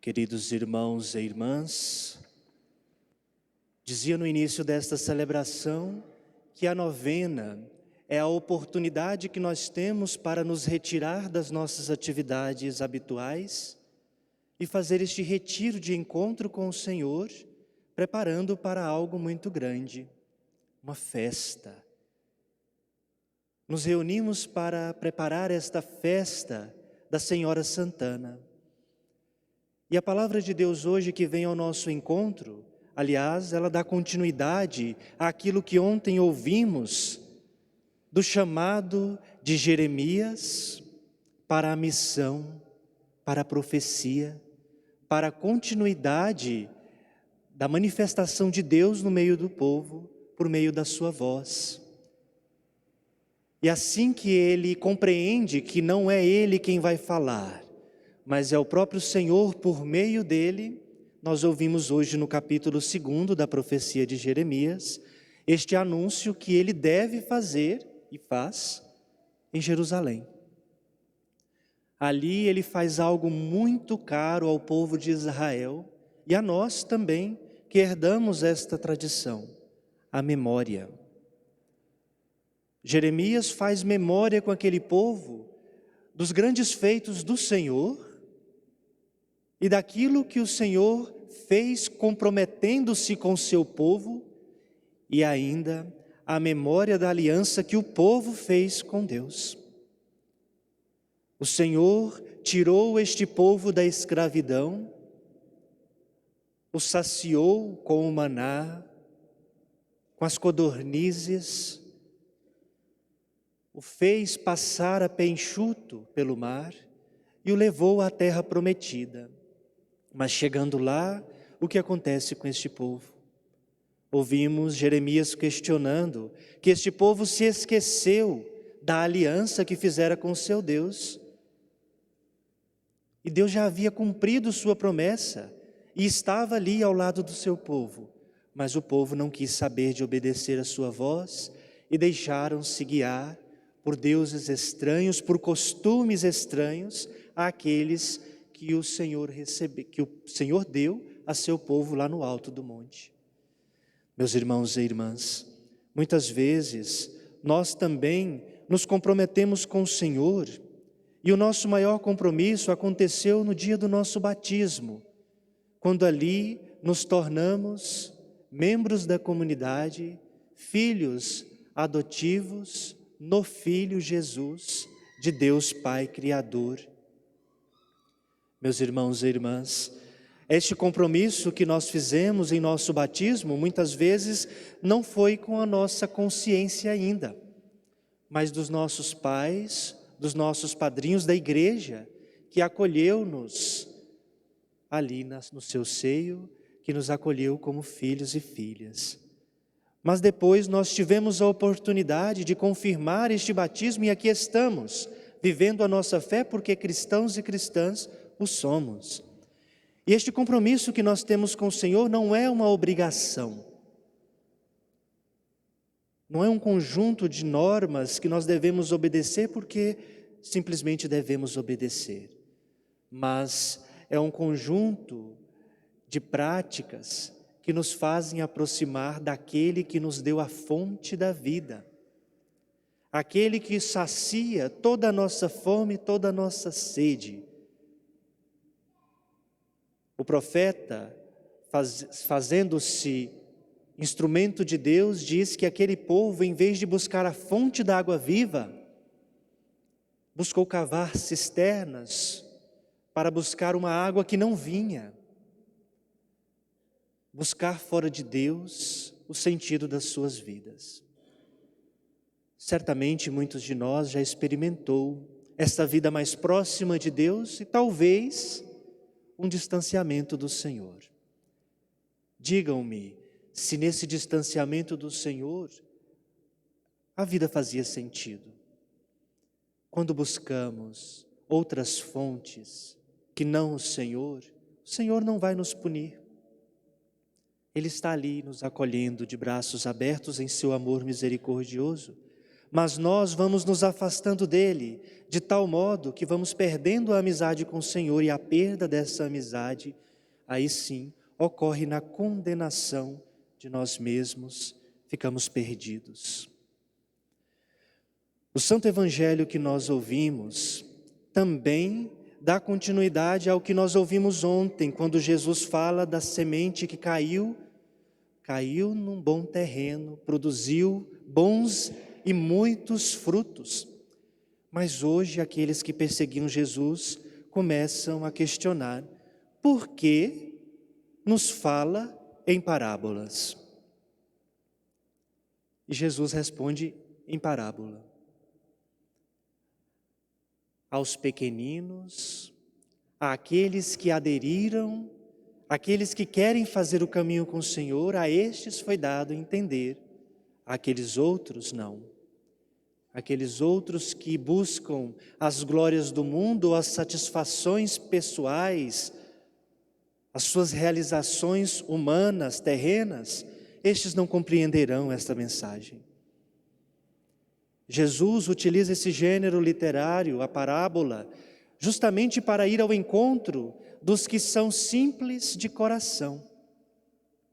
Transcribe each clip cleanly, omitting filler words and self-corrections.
Queridos irmãos e irmãs, dizia no início desta celebração que a novena é a oportunidade que nós temos para nos retirar das nossas atividades habituais e fazer este retiro de encontro com o Senhor, preparando para algo muito grande, uma festa. Nos reunimos para preparar esta festa da Senhora Santana. E a palavra de Deus hoje que vem ao nosso encontro, aliás, ela dá continuidade àquilo que ontem ouvimos do chamado de Jeremias para a missão, para a profecia, para a continuidade da manifestação de Deus no meio do povo, por meio da sua voz. E assim que ele compreende que não é ele quem vai falar, mas é o próprio Senhor por meio dele, nós ouvimos hoje no capítulo 2 da profecia de Jeremias, este anúncio que ele deve fazer e faz em Jerusalém. Ali ele faz algo muito caro ao povo de Israel e a nós também que herdamos esta tradição, a memória. Jeremias faz memória com aquele povo dos grandes feitos do Senhor e daquilo que o Senhor fez comprometendo-se com seu povo e ainda a memória da aliança que o povo fez com Deus. O Senhor tirou este povo da escravidão, o saciou com o maná, com as codornizes, o fez passar a pé enxuto pelo mar e o levou à terra prometida. Mas chegando lá, o que acontece com este povo? Ouvimos Jeremias questionando que este povo se esqueceu da aliança que fizera com seu Deus. E Deus já havia cumprido sua promessa e estava ali ao lado do seu povo. Mas o povo não quis saber de obedecer a sua voz e deixaram-se guiar por deuses estranhos, por costumes estranhos àqueles que o Senhor deu a seu povo lá no alto do monte. Meus irmãos e irmãs, muitas vezes nós também nos comprometemos com o Senhor e o nosso maior compromisso aconteceu no dia do nosso batismo, quando ali nos tornamos membros da comunidade, filhos adotivos no Filho Jesus de Deus Pai Criador. Meus irmãos e irmãs, este compromisso que nós fizemos em nosso batismo, muitas vezes não foi com a nossa consciência ainda, mas dos nossos pais, dos nossos padrinhos da igreja, que acolheu-nos ali no seu seio, que nos acolheu como filhos e filhas. Mas depois nós tivemos a oportunidade de confirmar este batismo e aqui estamos, vivendo a nossa fé porque cristãos e cristãs o somos. E este compromisso que nós temos com o Senhor não é uma obrigação. Não é um conjunto de normas que nós devemos obedecer porque simplesmente devemos obedecer. Mas é um conjunto de práticas que nos fazem aproximar daquele que nos deu a fonte da vida. Aquele que sacia toda a nossa fome, toda a nossa sede. O profeta, fazendo-se instrumento de Deus, diz que aquele povo, em vez de buscar a fonte da água viva, buscou cavar cisternas para buscar uma água que não vinha. Buscar fora de Deus o sentido das suas vidas. Certamente muitos de nós já experimentou esta vida mais próxima de Deus e talvez um distanciamento do Senhor. Digam-me se nesse distanciamento do Senhor a vida fazia sentido. Quando buscamos outras fontes que não o Senhor não vai nos punir. Ele está ali nos acolhendo de braços abertos em seu amor misericordioso, mas nós vamos nos afastando dele, de tal modo que vamos perdendo a amizade com o Senhor, e a perda dessa amizade, aí sim, ocorre na condenação de nós mesmos, ficamos perdidos. O Santo Evangelho que nós ouvimos também dá continuidade ao que nós ouvimos ontem, quando Jesus fala da semente que caiu num bom terreno, produziu bons e muitos frutos. Mas hoje aqueles que perseguiam Jesus começam a questionar: por que nos fala em parábolas? E Jesus responde em parábola. Aos pequeninos, àqueles que aderiram, aqueles que querem fazer o caminho com o Senhor, a estes foi dado entender, aqueles outros não. Aqueles outros que buscam as glórias do mundo, as satisfações pessoais, as suas realizações humanas, terrenas, estes não compreenderão esta mensagem. Jesus utiliza esse gênero literário, a parábola, justamente para ir ao encontro dos que são simples de coração.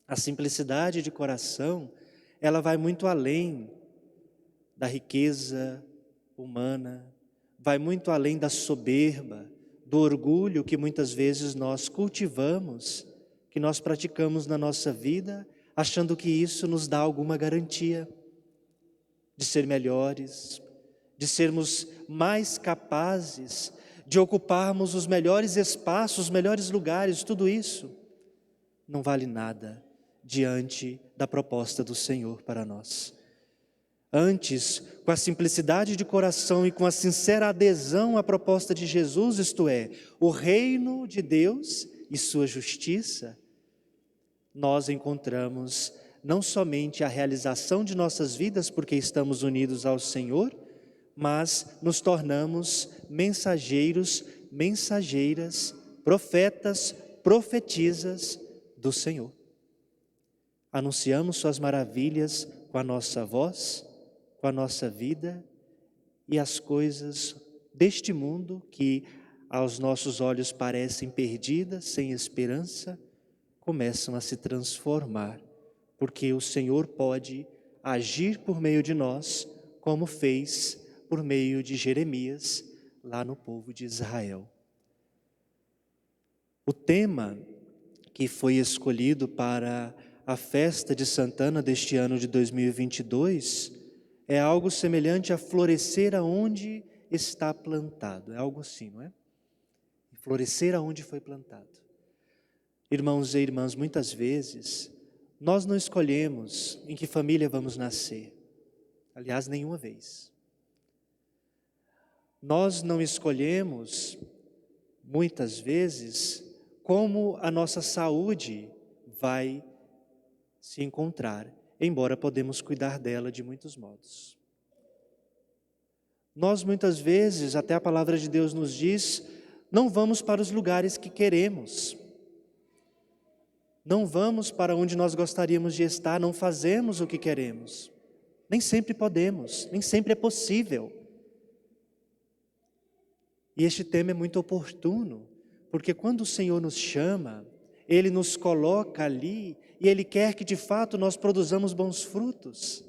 A simplicidade de coração, ela vai muito além da riqueza humana, vai muito além da soberba, do orgulho que muitas vezes nós cultivamos, que nós praticamos na nossa vida, achando que isso nos dá alguma garantia de ser melhores, de sermos mais capazes, de ocuparmos os melhores espaços, os melhores lugares. Tudo isso não vale nada diante da proposta do Senhor para nós. Antes, com a simplicidade de coração e com a sincera adesão à proposta de Jesus, isto é, o reino de Deus e sua justiça, nós encontramos não somente a realização de nossas vidas, porque estamos unidos ao Senhor, mas nos tornamos mensageiros, mensageiras, profetas, profetisas do Senhor. Anunciamos suas maravilhas com a nossa voz, com a nossa vida, e as coisas deste mundo que aos nossos olhos parecem perdidas, sem esperança, começam a se transformar, porque o Senhor pode agir por meio de nós, como fez por meio de Jeremias, lá no povo de Israel. O tema que foi escolhido para a festa de Santana deste ano de 2022 é algo semelhante a florescer aonde está plantado. É algo assim, não é? Florescer aonde foi plantado. Irmãos e irmãs, muitas vezes nós não escolhemos em que família vamos nascer. Aliás, nenhuma vez. Nós não escolhemos, muitas vezes, como a nossa saúde vai se encontrar, embora podemos cuidar dela de muitos modos. Nós muitas vezes, até a palavra de Deus nos diz, não vamos para os lugares que queremos. Não vamos para onde nós gostaríamos de estar, não fazemos o que queremos. Nem sempre podemos, nem sempre é possível. E este tema é muito oportuno, porque quando o Senhor nos chama, Ele nos coloca ali e Ele quer que de fato nós produzamos bons frutos.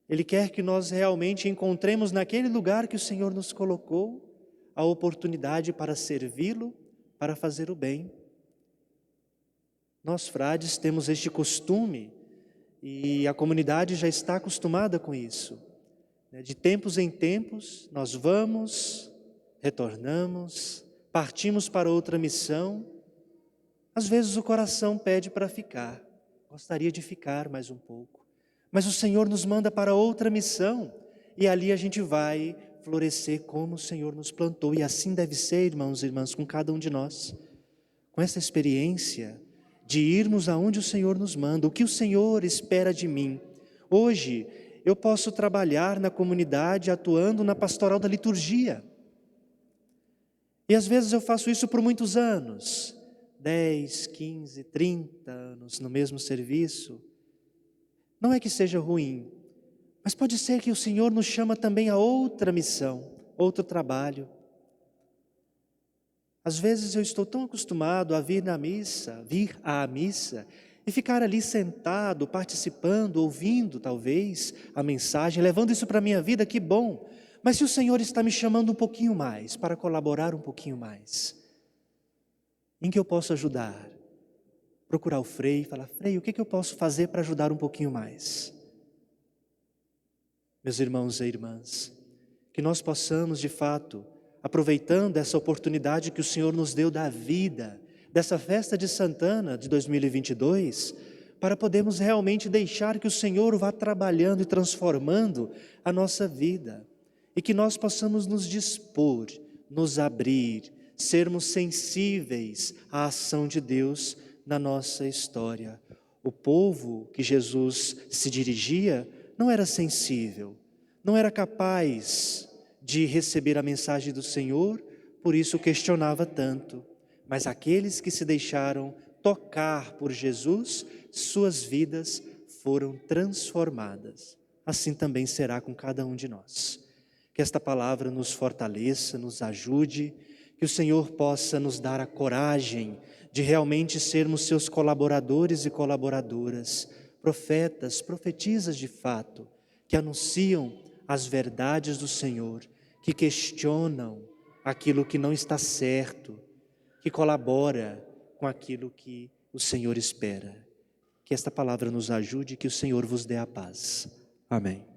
Ele quer que nós realmente encontremos naquele lugar que o Senhor nos colocou a oportunidade para servi-lo, para fazer o bem. Nós frades temos este costume e a comunidade já está acostumada com isso. De tempos em tempos nós vamos, retornamos, partimos para outra missão. Às vezes o coração pede para ficar, gostaria de ficar mais um pouco. Mas o Senhor nos manda para outra missão e ali a gente vai florescer como o Senhor nos plantou. E assim deve ser, irmãos e irmãs, com cada um de nós. Com essa experiência de irmos aonde o Senhor nos manda, o que o Senhor espera de mim. Hoje eu posso trabalhar na comunidade atuando na pastoral da liturgia. E às vezes eu faço isso por muitos anos, 10, 15, 30 anos no mesmo serviço. Não é que seja ruim, Mas pode ser que o Senhor nos chama também a outra missão, outro trabalho. Às vezes eu estou tão acostumado a vir à missa, e ficar ali sentado, participando, ouvindo talvez a mensagem, levando isso para a minha vida, que bom. Mas se o Senhor está me chamando um pouquinho mais, para colaborar um pouquinho mais, em que eu posso ajudar? Procurar o Frei e falar: Frei, o que eu posso fazer para ajudar um pouquinho mais? Meus irmãos e irmãs, que nós possamos de fato, aproveitando essa oportunidade que o Senhor nos deu da vida, dessa festa de Santana de 2022, para podermos realmente deixar que o Senhor vá trabalhando e transformando a nossa vida, e que nós possamos nos dispor, nos abrir, sermos sensíveis à ação de Deus na nossa história. O povo que Jesus se dirigia não era sensível, não era capaz de receber a mensagem do Senhor, por isso questionava tanto. Mas aqueles que se deixaram tocar por Jesus, suas vidas foram transformadas. Assim também será com cada um de nós. Que esta palavra nos fortaleça, nos ajude, que o Senhor possa nos dar a coragem de realmente sermos seus colaboradores e colaboradoras, profetas, profetisas de fato, que anunciam as verdades do Senhor, que questionam aquilo que não está certo, que colabora com aquilo que o Senhor espera. Que esta palavra nos ajude e que o Senhor vos dê a paz. Amém.